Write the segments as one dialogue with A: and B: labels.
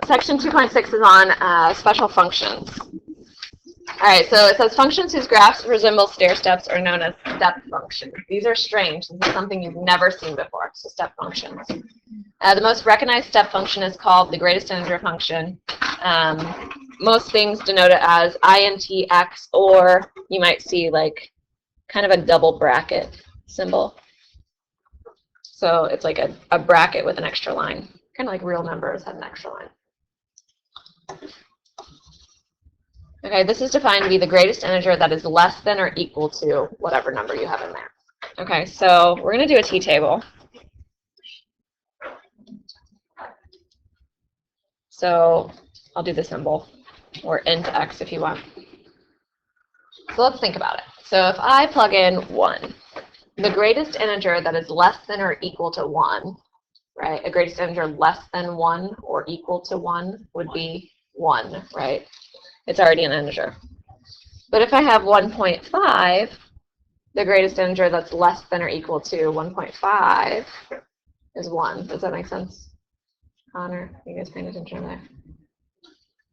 A: section 2.6 is on special functions. All right, so it says functions whose graphs resemble stair steps are known as step functions. These are strange. This is something you've never seen before, so step functions. The most recognized step function is called the greatest integer function. Most things denote it as intx, or you might see like kind of a double bracket symbol. So it's like a bracket with an extra line, kind of like real numbers have an extra line. Okay, this is defined to be the greatest integer that is less than or equal to whatever number you have in there. Okay, so we're going to do a t-table. So I'll do the symbol, or int x if you want. So let's think about it. So if I plug in 1, the greatest integer that is less than or equal to 1, right? A greatest integer less than 1 or equal to 1 would be 1, right? It's already an integer. But if I have 1.5, the greatest integer that's less than or equal to 1.5 is 1. Does that make sense? Connor, are you guys paying attention there?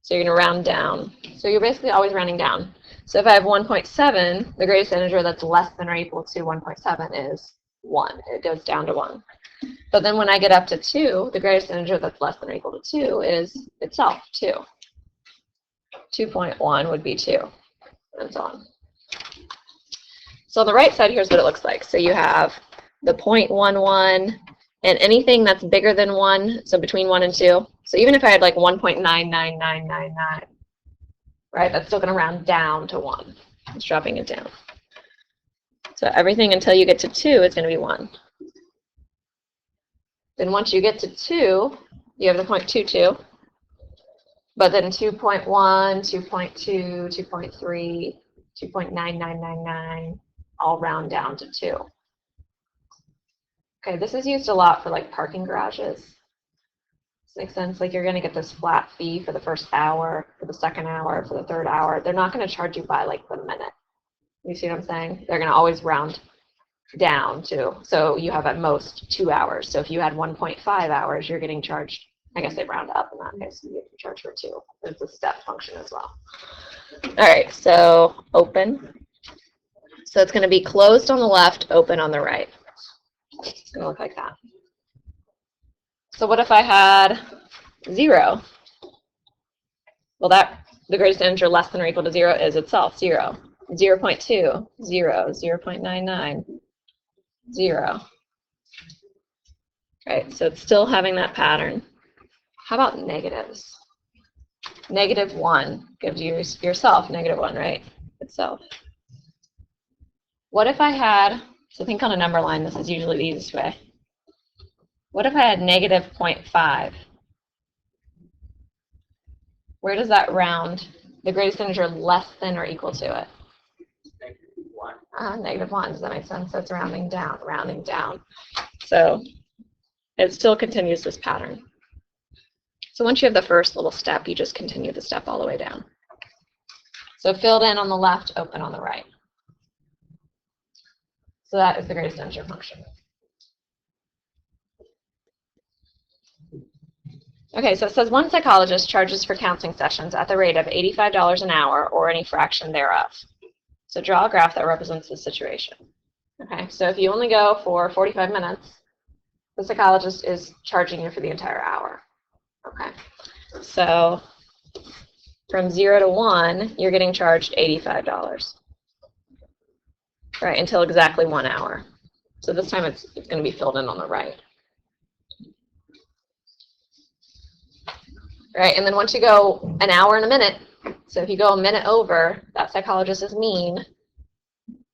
A: So you're going to round down. So you're basically always rounding down. So if I have 1.7, the greatest integer that's less than or equal to 1.7 is 1. It goes down to 1. But then when I get up to 2, the greatest integer that's less than or equal to 2 is itself 2. 2.1 would be 2, and so on. So on the right side, here's what it looks like. So you have the 0.11, and anything that's bigger than 1, so between 1 and 2. So even if I had like 1.99999, right, that's still going to round down to 1. It's dropping it down. So everything until you get to 2 is going to be 1. Then once you get to 2, you have the 0.22. But then 2.1, 2.2, 2.3, 2.9999 all round down to 2. Okay, this is used a lot for like parking garages. Does that make sense? Like you're going to get this flat fee for the first hour, for the second hour, for the third hour. They're not going to charge you by like the minute. You see what I'm saying? They're going to always round down to. So you have at most 2 hours. So if you had 1.5 hours, you're getting charged. I guess they round up in that case. You get charged for 2. It's a step function as well. All right, so open. So it's going to be closed on the left, open on the right. It's going to look like that. So what if I had 0? Well, the greatest integer less than or equal to 0 is itself 0. 0.2, 0, 0.99, 0. Right, so it's still having that pattern. How about negatives? -1 gives you yourself -1, right? Itself. What if I had, so think on a number line, this is usually the easiest way. What if I had -0.5? Where does that round? The greatest integer less than or equal to it? -1. Does that make sense? So it's rounding down, rounding down. So it still continues this pattern. So once you have the first little step, you just continue the step all the way down. So filled in on the left, open on the right. So that is the greatest integer function. Okay, so it says one psychologist charges for counseling sessions at the rate of $85 an hour or any fraction thereof. So draw a graph that represents the situation. Okay, so if you only go for 45 minutes, the psychologist is charging you for the entire hour. Okay, so from 0 to 1, you're getting charged $85, right, until exactly 1 hour. So this time it's going to be filled in on the right. Right, and then once you go an hour and a minute, so if you go a minute over, that psychologist is mean,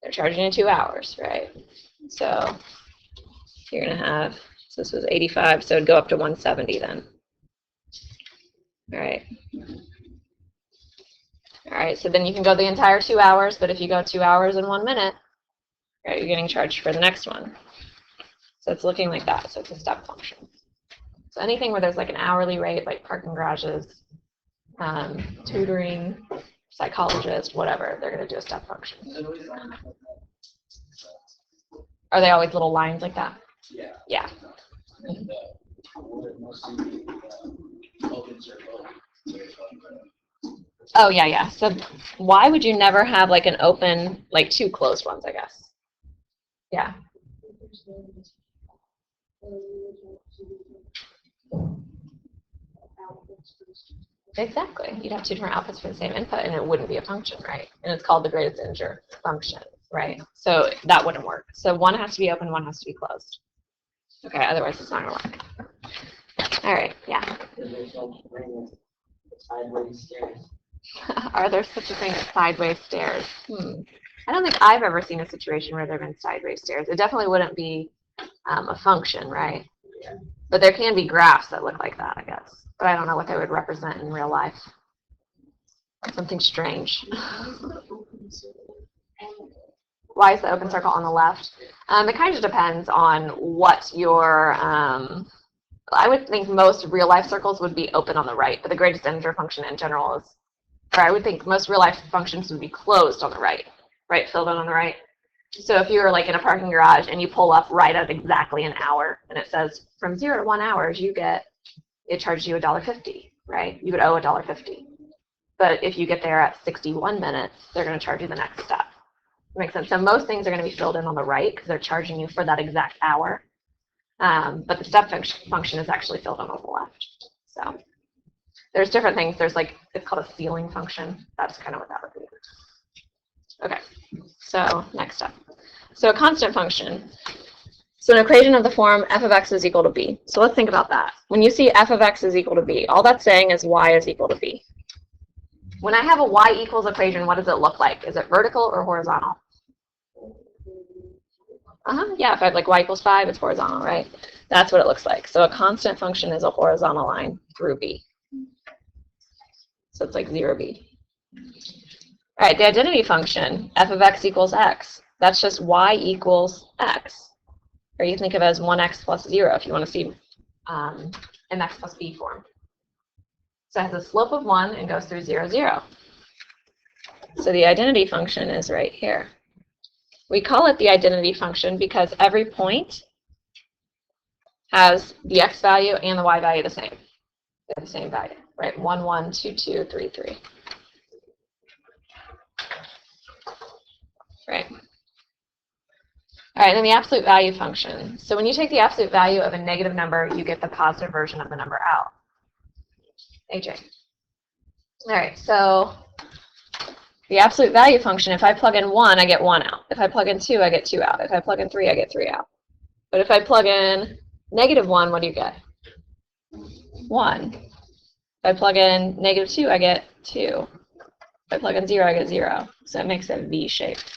A: they're charging you 2 hours, right? So you're going to have, so this was 85, so it'd go up to 170 then. All right. All right, so then you can go the entire 2 hours, but if you go 2 hours and 1 minute, right, you're getting charged for the next one. So it's looking like that, so it's a step function. So anything where there's like an hourly rate, like parking garages, tutoring, psychologist, whatever, they're going to do a step function. Are they always little lines like that? Yeah. Yeah.
B: open circle.
A: Oh, yeah, yeah. So why would you never have like an open, like two closed ones, I guess? Yeah. Exactly. You'd have two different outputs for the same input, and it wouldn't be a function, right? And it's called the greatest integer function, right? So that wouldn't work. So one has to be open, one has to be closed. Okay, otherwise it's not going to work. All right, yeah.
B: Sideways stairs.
A: Are there such a thing as sideways stairs? I don't think I've ever seen a situation where there have been sideways stairs. It definitely wouldn't be a function, right?
B: Yeah.
A: But there can be graphs that look like that, I guess. But I don't know what they would represent in real life. Something strange. Why is the open circle on the left? It kind of depends on what your, I would think most real life circles would be open on the right, but the greatest integer function in general is, or I would think most real life functions would be closed on the right, filled in on the right. So if you were like in a parking garage and you pull up right at exactly an hour and it says from 0 to 1 hours, it charges you $1.50, right? You would owe $1.50. But if you get there at 61 minutes, they're going to charge you the next step. Makes sense. So most things are going to be filled in on the right because they're charging you for that exact hour. But the step function is actually filled in on the left. So there's different things. There's like, it's called a ceiling function. That's kind of what that would be. Okay, so next up. So a constant function. So an equation of the form f of x is equal to b. So let's think about that. When you see f of x is equal to b, all that's saying is y is equal to b. When I have a y equals equation, what does it look like? Is it vertical or horizontal? Yeah, if I have like y equals 5, it's horizontal, right? That's what it looks like. So a constant function is a horizontal line through b. So it's like 0b. All right, the identity function, f of x equals x. That's just y equals x. Or you think of it as 1x plus 0 if you want to see mx plus b form. So it has a slope of 1 and goes through 0, 0. So the identity function is right here. We call it the identity function because every point has the x value and the y value the same. They're the same value, right? 1, 1, 2, 2, 3, 3. Right. All right, then the absolute value function. So when you take the absolute value of a negative number, you get the positive version of the number out. AJ. All right, so the absolute value function, if I plug in 1, I get 1 out. If I plug in 2, I get 2 out. If I plug in 3, I get 3 out. But if I plug in negative 1, what do you get? 1. If I plug in negative 2, I get 2. If I plug in 0, I get 0. So it makes it V-shaped.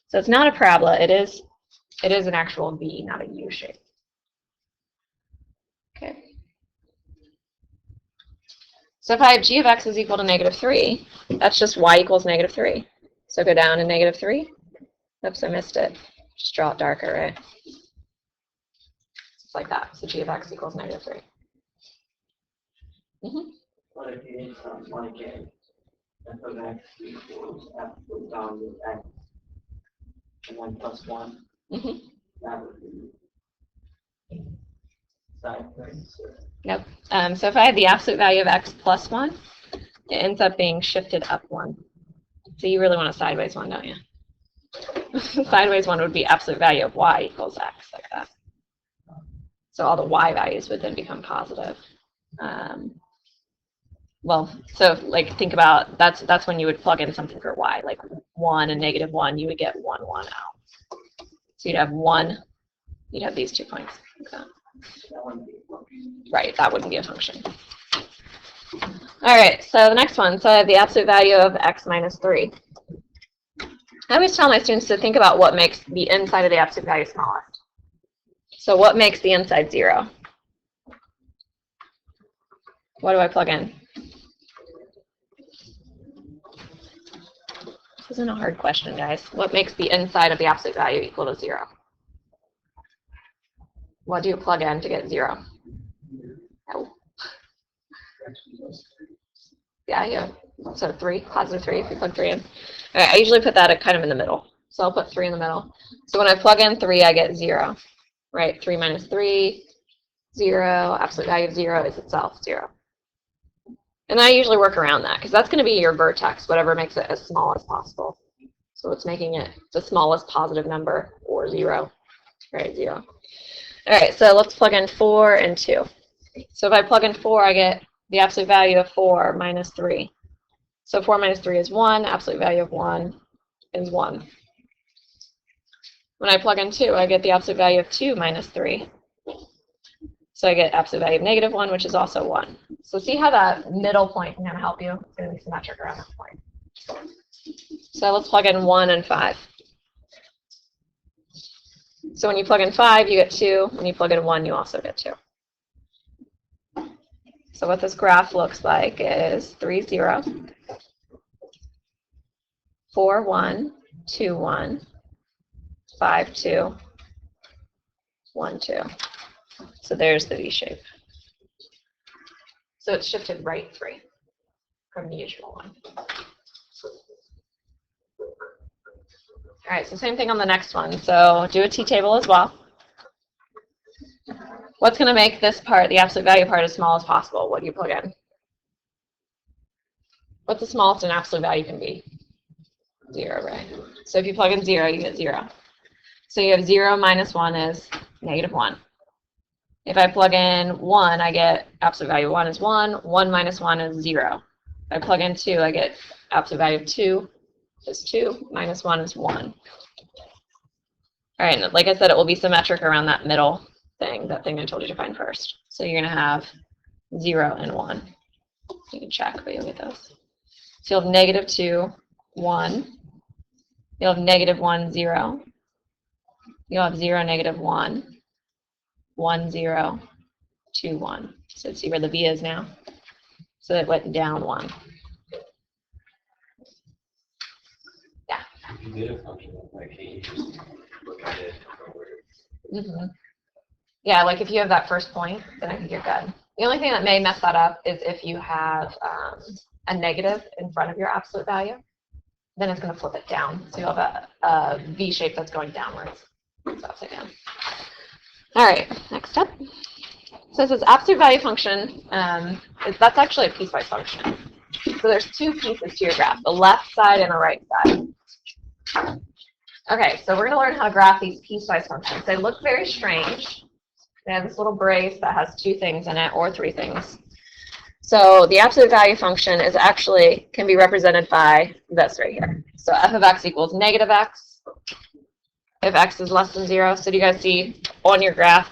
A: So it's not a parabola. It is an actual V, not a U shape. Okay. So if I have g of x is equal to negative 3, that's just y equals negative 3. So go down to negative 3. Oops, I missed it. Just draw it darker, right? Just like that. So g of x equals negative 3.
B: What if you need something like a f of x equals f of value of x and 1 plus 1? That would be sideways.
A: Nope. So if I had the absolute value of x plus 1, it ends up being shifted up 1. So you really want a sideways one, don't you? Sideways one would be absolute value of y equals x, like that. So all the y values would then become positive. Well, so like think about that's when you would plug in something for y, like 1 and negative 1, you would get 1, 1 out. So you'd have 1, you'd have these 2 points. Like that.
B: That wouldn't be a function.
A: Right, that wouldn't be a function. All right, so the next one. So I have the absolute value of x minus 3. I always tell my students to think about what makes the inside of the absolute value smallest. So what makes the inside 0? What do I plug in? This isn't a hard question, guys. What makes the inside of the absolute value equal to 0? What do you plug in to get 0? Oh. Yeah. So 3, positive 3 if you plug 3 in. All right, I usually put that kind of in the middle. So I'll put 3 in the middle. So when I plug in 3, I get 0. Right? 3 minus 3, 0. Absolute value of 0 is itself 0. And I usually work around that because that's going to be your vertex, whatever makes it as small as possible. So it's making it the smallest positive number, or 0. Right, 0. All right, so let's plug in 4 and 2. So if I plug in 4, I get the absolute value of 4 minus 3. So 4 minus 3 is 1. Absolute value of 1 is 1. When I plug in 2, I get the absolute value of 2 minus 3. So I get absolute value of negative 1, which is also 1. So see how that middle point can kind of help you? It's going to be symmetric around that point. So let's plug in 1 and 5. So when you plug in 5, you get 2. When you plug in 1, you also get 2. So what this graph looks like is 3, 0, 4, 1, 2, 1, 5, 2, 1, 2. So there's the V shape. So it's shifted right 3 from the usual one. All right, so same thing on the next one. So do a t-table as well. What's going to make this part, the absolute value part, as small as possible? What do you plug in? What's the smallest an absolute value can be? 0, right? So if you plug in 0, you get 0. So you have 0 minus 1 is negative 1. If I plug in 1, I get absolute value of 1 is 1. 1 minus 1 is 0. If I plug in 2, I get absolute value of 2 is 2. Minus 1 is 1. All right, and like I said, it will be symmetric around that middle thing, that thing I told you to find first. So you're going to have 0 and 1. You can check, but you'll get those. So you'll have negative 2, 1. You'll have negative 1, 0. You'll have 0, negative 1. 1, 0, 2, 1. So see where the V is now? So it went down 1. Yeah.
C: If you did a function like can you just look at it forward?
A: Yeah, like if you have that first point, then I think you're good. The only thing that may mess that up is if you have a negative in front of your absolute value, then it's going to flip it down. So you'll have a V shape that's going downwards. It's upside down. All right, next up. So this is absolute value function. That's actually a piecewise function. So there's 2 pieces to your graph, the left side and the right side. Okay, so we're going to learn how to graph these piecewise functions. They look very strange. They have this little brace that has 2 things in it, or 3 things. So the absolute value function is actually, can be represented by this right here. So f of x equals negative x if x is less than 0. So do you guys see on your graph,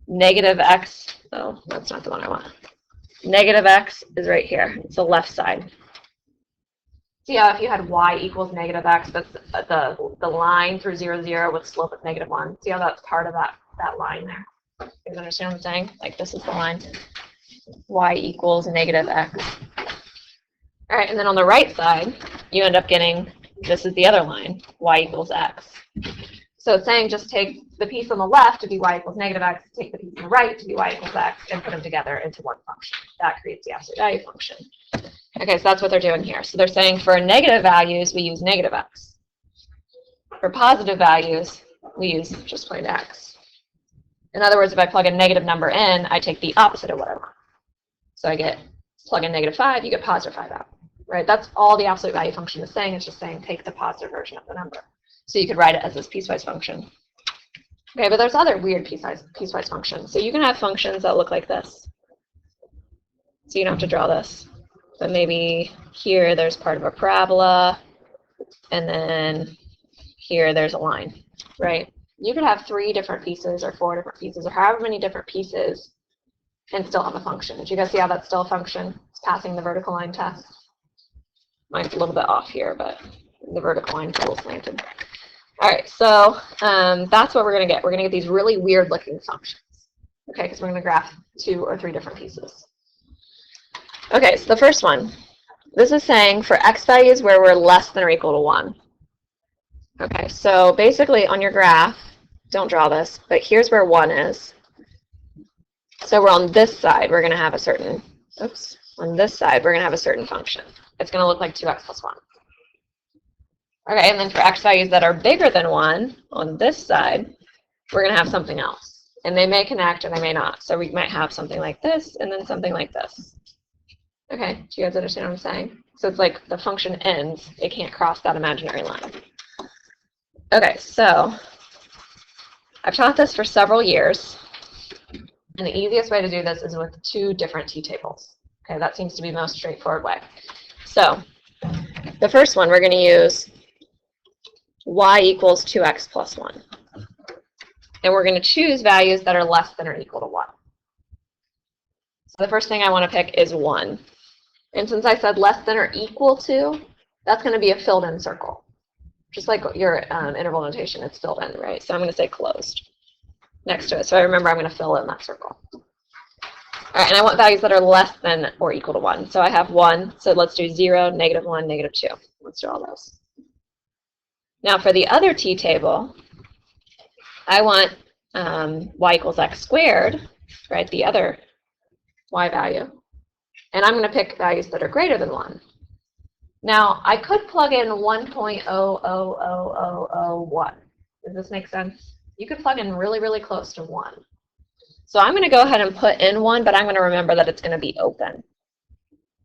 A: negative x, oh, that's not the one I want. Negative x is right here. It's the left side. See how if you had y equals negative x, that's the line through 0, 0 with slope of negative 1. See how that's part of that line there? You guys understand what I'm saying? Like this is the line. Y equals negative x. All right, and then on the right side, you end up getting, this is the other line, y equals x. So it's saying just take the piece on the left to be y equals negative x, take the piece on the right to be y equals x, and put them together into one function. That creates the absolute value function. Okay, so that's what they're doing here. So they're saying for negative values, we use negative x. For positive values, we use just plain x. In other words, if I plug a negative number in, I take the opposite of what I want. So I get, plug in negative 5, you get positive 5 out. Right? That's all the absolute value function is saying. It's just saying take the positive version of the number. So you could write it as this piecewise function. Okay, but there's other weird piecewise functions. So you can have functions that look like this. So you don't have to draw this. But maybe here there's part of a parabola, and then here there's a line, right? You could have 3 different pieces or 4 different pieces or however many different pieces and still have a function. Did you guys see how that's still a function? It's passing the vertical line test. Mine's a little bit off here, but the vertical line's a little slanted. All right, so that's what we're going to get. We're going to get these really weird looking functions, okay, because we're going to graph 2 or 3 different pieces. Okay, so the first one, this is saying for x values where we're less than or equal to 1. Okay, so basically on your graph, don't draw this, but here's where 1 is. So we're on this side, we're going to have a certain, on this side, we're going to have a certain function. It's going to look like 2x plus 1. Okay, and then for x values that are bigger than 1, on this side, we're going to have something else. And they may connect and they may not. So we might have something like this and then something like this. Okay, do you guys understand what I'm saying? So it's like the function ends, it can't cross that imaginary line. Okay, so I've taught this for several years, and the easiest way to do this is with two different t-tables. Okay, that seems to be the most straightforward way. So the first one, we're going to use y equals 2x plus 1. And we're going to choose values that are less than or equal to 1. So the first thing I want to pick is 1. And since I said less than or equal to, that's going to be a filled in circle. Just like your interval notation, it's filled in, right? So I'm going to say closed next to it. So I remember I'm going to fill in that circle. All right, and I want values that are less than or equal to 1. So I have 1. So let's do 0, -1, -2. Let's do all those. Now for the other t-table, I want y equals x squared, right, the other y value. And I'm going to pick values that are greater than 1. Now, I could plug in 1.00001. Does this make sense? You could plug in really, really close to 1. So I'm going to go ahead and put in 1, but I'm going to remember that it's going to be open.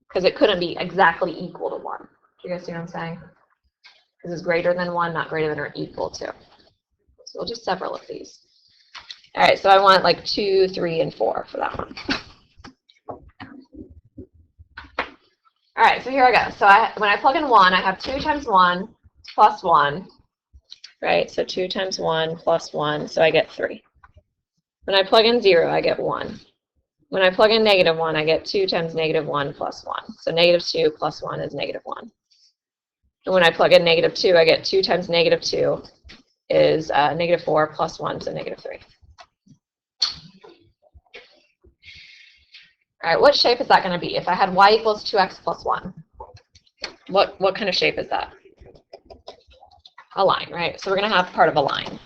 A: Because it couldn't be exactly equal to 1. Do you guys see what I'm saying? This is greater than 1, not greater than or equal to. So we'll do several of these. All right, so I want like 2, 3, and 4 for that one. All right, so here I go. So when I plug in 1, I have 2 times 1 plus 1, right? So 2 times 1 plus 1, so I get 3. When I plug in 0, I get 1. When I plug in -1, I get 2 times -1 plus 1. So -2 plus 1 is -1. And when I plug in -2, I get 2 times -2 is -4 plus 1, so -3. All right, what shape is that going to be? If I had y equals 2x plus 1, what kind of shape is that? A line, right? So we're going to have part of a line.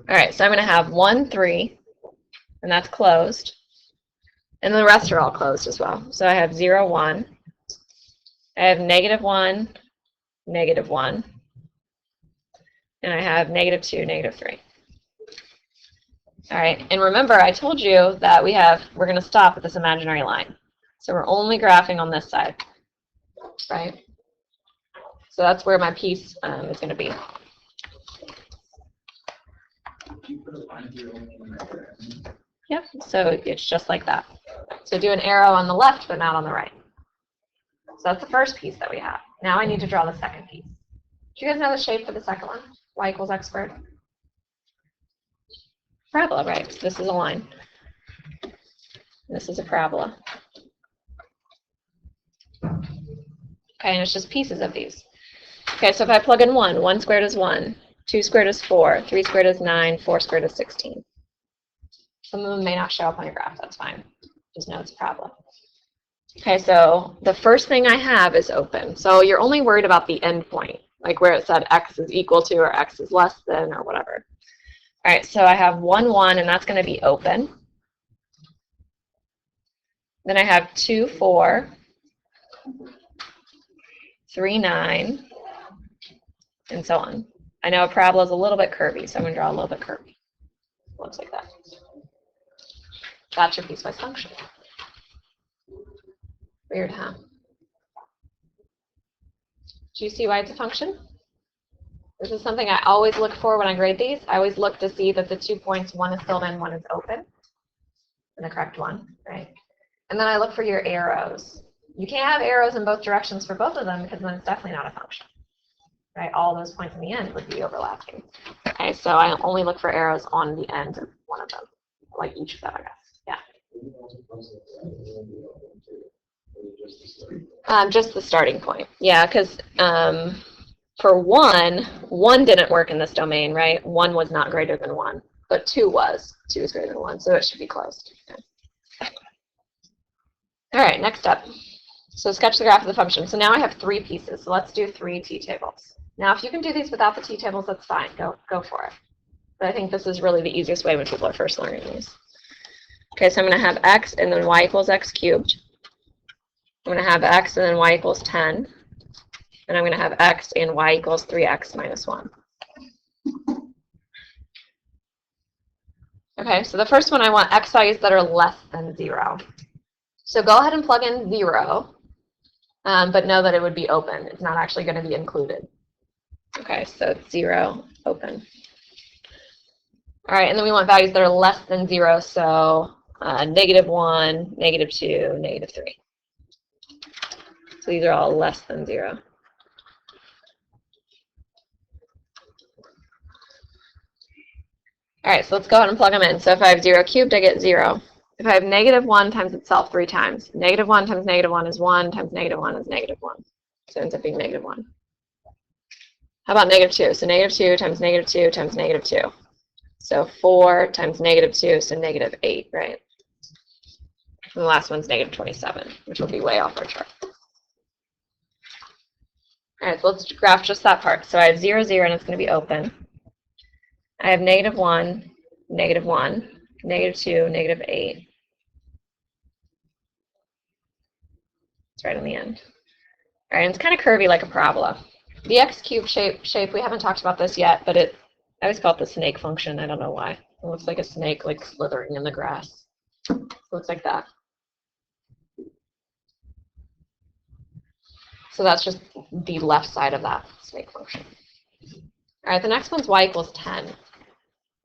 A: All right, so I'm going to have 1, 3, and that's closed. And the rest are all closed as well. So I have 0, 1. I have -1, -1. And I have -2, -3. All right, and remember I told you that we're going to stop at this imaginary line. So we're only graphing on this side, right? So that's where my piece is going to be. Yep, so it's just like that. So do an arrow on the left, but not on the right. So that's the first piece that we have. Now I need to draw the second piece. Do you guys know the shape for the second one? Y equals x squared. Parabola, right? So this is a line. This is a parabola. Okay, and it's just pieces of these. Okay, so if I plug in 1, 1 squared is 1, 2 squared is 4, 3 squared is 9, 4 squared is 16. Some of them may not show up on your graph, that's fine. Just know it's a parabola. Okay, so the first thing I have is open. So you're only worried about the end point, like where it said x is equal to or x is less than or whatever. All right, so I have 1, 1, and that's going to be open. Then I have 2, 4, 3, 9, and so on. I know a parabola is a little bit curvy, so I'm going to draw a little bit curvy. Looks like that. That's your piecewise function. Weird, huh? Do you see why it's a function? This is something I always look for when I grade these. I always look to see that the 2 points, one is filled in, one is open, and the correct one, right? And then I look for your arrows. You can't have arrows in both directions for both of them because then it's definitely not a function, right? All those points in the end would be overlapping. Okay, so I only look for arrows on the end of one of them, like each of them, I guess. Yeah. Just the starting point. Yeah, because for 1 didn't work in this domain, right? 1 was not greater than 1, but 2 was. 2 is greater than 1, so it should be closed. Okay. All right, next up. So sketch the graph of the function. So now I have 3 pieces, so let's do 3 t-tables. Now, if you can do these without the t-tables, that's fine. Go for it. But I think this is really the easiest way when people are first learning these. Okay, so I'm going to have x and then y equals x cubed. I'm going to have x and then y equals 10. And I'm going to have x and y equals 3x minus 1. Okay, so the first one I want x values that are less than 0. So go ahead and plug in 0, but know that it would be open. It's not actually going to be included. Okay, so it's 0, open. All right, and then we want values that are less than 0, so -1, -2, -3. So these are all less than 0. All right, so let's go ahead and plug them in. So if I have 0 cubed, I get 0. If I have -1 times itself 3 times, -1 times -1 is 1, times -1 is -1. So it ends up being -1. How about -2? So -2 times -2 times -2. So 4 times -2, so -8, right? And the last one's -27, which will be way off our chart. All right, so let's graph just that part. So I have 0, 0, and it's going to be open. I have -1, -1, -2, -8. It's right on the end. All right, and it's kind of curvy like a parabola. The x cubed shape, we haven't talked about this yet, but I always call it the snake function. I don't know why. It looks like a snake like slithering in the grass. It looks like that. So that's just the left side of that snake function. All right, the next one's y equals 10.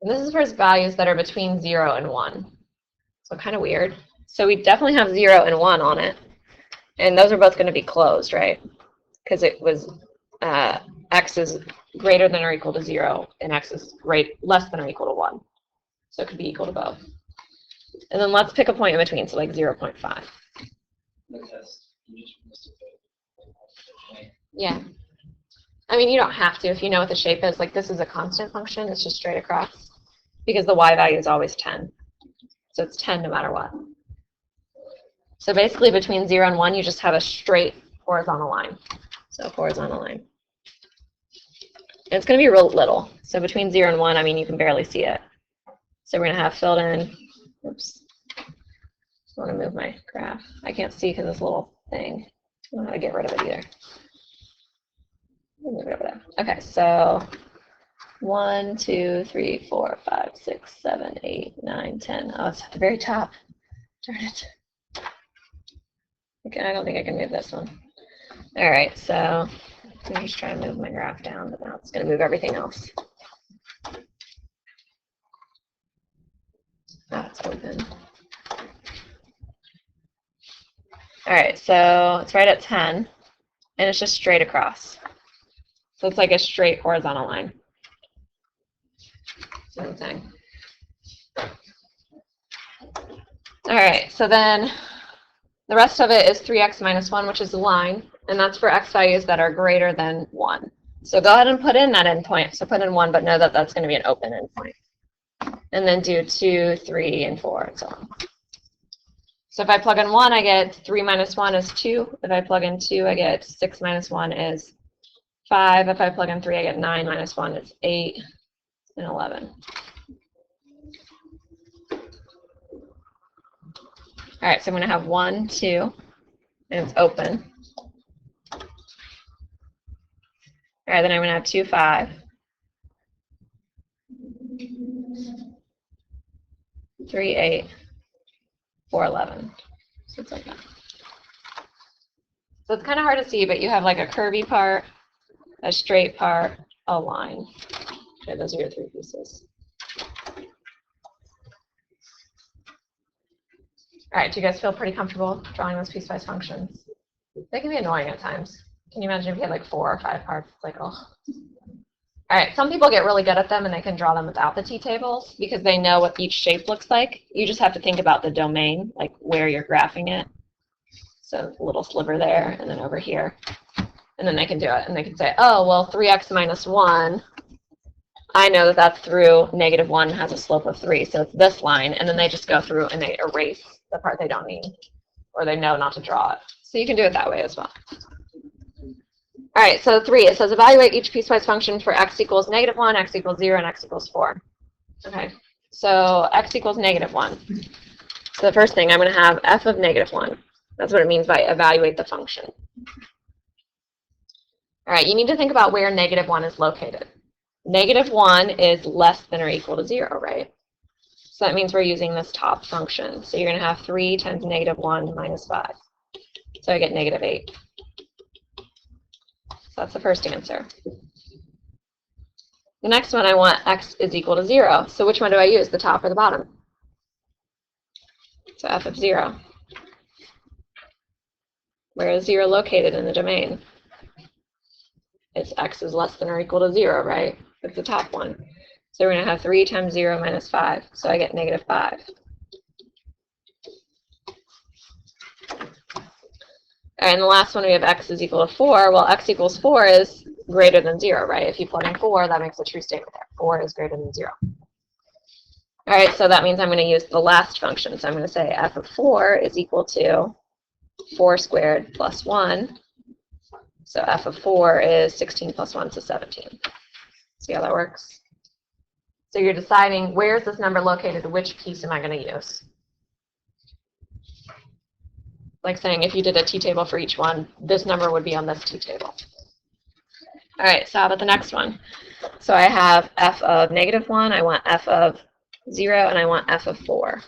A: And this is for values that are between 0 and 1. So kind of weird. So we definitely have 0 and 1 on it. And those are both going to be closed, right? Because it was x is greater than or equal to 0, and x is less than or equal to 1. So it could be equal to both. And then let's pick a point in between, so like 0.5. Yeah. I mean, you don't have to if you know what the shape is. Like this is a constant function. It's just straight across because the y value is always 10. So it's 10 no matter what. So basically between 0 and 1, you just have a straight horizontal line. So horizontal line. And it's going to be real little. So between 0 and 1, I mean, you can barely see it. So we're going to have filled in. Oops. I want to move my graph. I can't see because this little thing. I don't know how to get rid of it either. Move it over there. Okay, so 1, 2, 3, 4, 5, 6, 7, 8, 9, 10. Oh, it's at the very top. Darn it. Okay, I don't think I can move this one. All right, so let me just try to move my graph down, but now it's going to move everything else. That's open. All right, so it's right at 10, and it's just straight across. So it's like a straight horizontal line. Same thing. All right, so then the rest of it is 3x minus 1, which is a line, and that's for x values that are greater than 1. So go ahead and put in that endpoint. So put in 1, but know that that's going to be an open endpoint. And then do 2, 3, and 4, and so on. So if I plug in 1, I get 3 minus 1 is 2. If I plug in 2, I get 6 minus 1 is 5. If I plug in 3, I get 9 minus 1 is 8 and 11. All right, so I'm going to have 1, 2, and it's open. All right, then I'm going to have 2, 5, 3, 8, 4, 11. So it's like that. So it's kind of hard to see, but you have like a curvy part, a straight part, a line. Okay, those are your 3 pieces. All right, do you guys feel pretty comfortable drawing those piecewise functions? They can be annoying at times. Can you imagine if you had like 4 or 5 parts? It's like, oh. All right, some people get really good at them and they can draw them without the t-tables because they know what each shape looks like. You just have to think about the domain, like where you're graphing it. So a little sliver there and then over here. And then they can do it. And they can say, oh, well, 3x minus 1, I know that that's through -1 has a slope of 3. So it's this line. And then they just go through and they erase the part they don't need, or they know not to draw it. So you can do it that way as well. All right, so 3, it says evaluate each piecewise function for x equals -1, x equals 0, and x equals 4. Okay, so x equals -1. So the first thing, I'm going to have f of -1. That's what it means by evaluate the function. All right, you need to think about where -1 is located. -1 is less than or equal to 0, right? So that means we're using this top function. So you're going to have 3 times negative 1 minus 5. So I get negative 8. So that's the first answer. The next one, I want x is equal to 0. So which one do I use, the top or the bottom? So f of 0. Where is 0 located in the domain? It's x is less than or equal to 0, right? It's the top one. So we're going to have 3 times 0 minus 5. So I get negative 5. And the last one, we have x is equal to 4. Well, x equals 4 is greater than 0, right? If you plug in 4, that makes a true statement there. 4 is greater than 0. All right, so that means I'm going to use the last function. So I'm going to say f of 4 is equal to 4 squared plus 1. So f of 4 is 16 plus 1, so 17. See how that works? So you're deciding where is this number located, which piece am I going to use? Like saying if you did a t-table for each one, this number would be on this t-table. All right, so how about the next one? So I have f of negative 1, I want f of 0, and I want f of 4.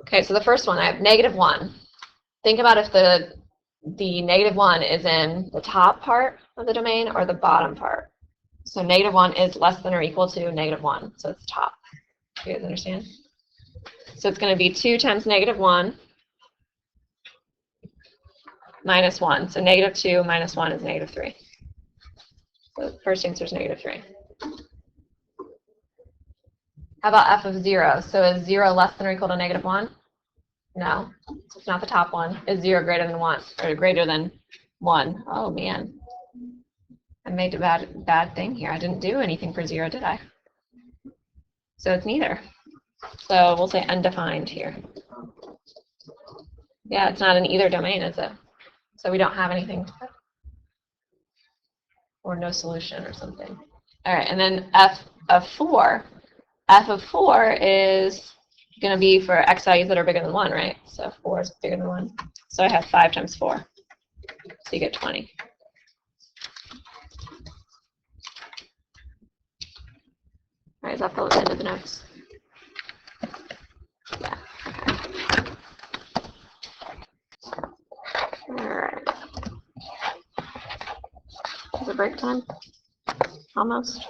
A: Okay, so the first one, I have negative 1. Think about if the negative 1 is in the top part of the domain or the bottom part. So negative 1 is less than or equal to negative 1, so it's top. You guys understand? So it's going to be 2 times negative 1 minus 1. So negative 2 minus 1 is negative 3. So the first answer is negative 3. How about f of 0? So is 0 less than or equal to negative 1? No. So it's not the top one. Is 0 greater than 1? Or greater than 1? Oh, man. I made a bad thing here. I didn't do anything for 0, did I? So it's neither. So we'll say undefined here. Yeah, it's not in either domain, is it? So we don't have anything. Or no solution or something. All right, and then f of 4. F of 4 is going to be for x values that are bigger than 1, right? So 4 is bigger than 1. So I have 5 times 4. So you get 20. All right, is that the end of the notes? Yeah, okay. All right. Is it break time? Almost.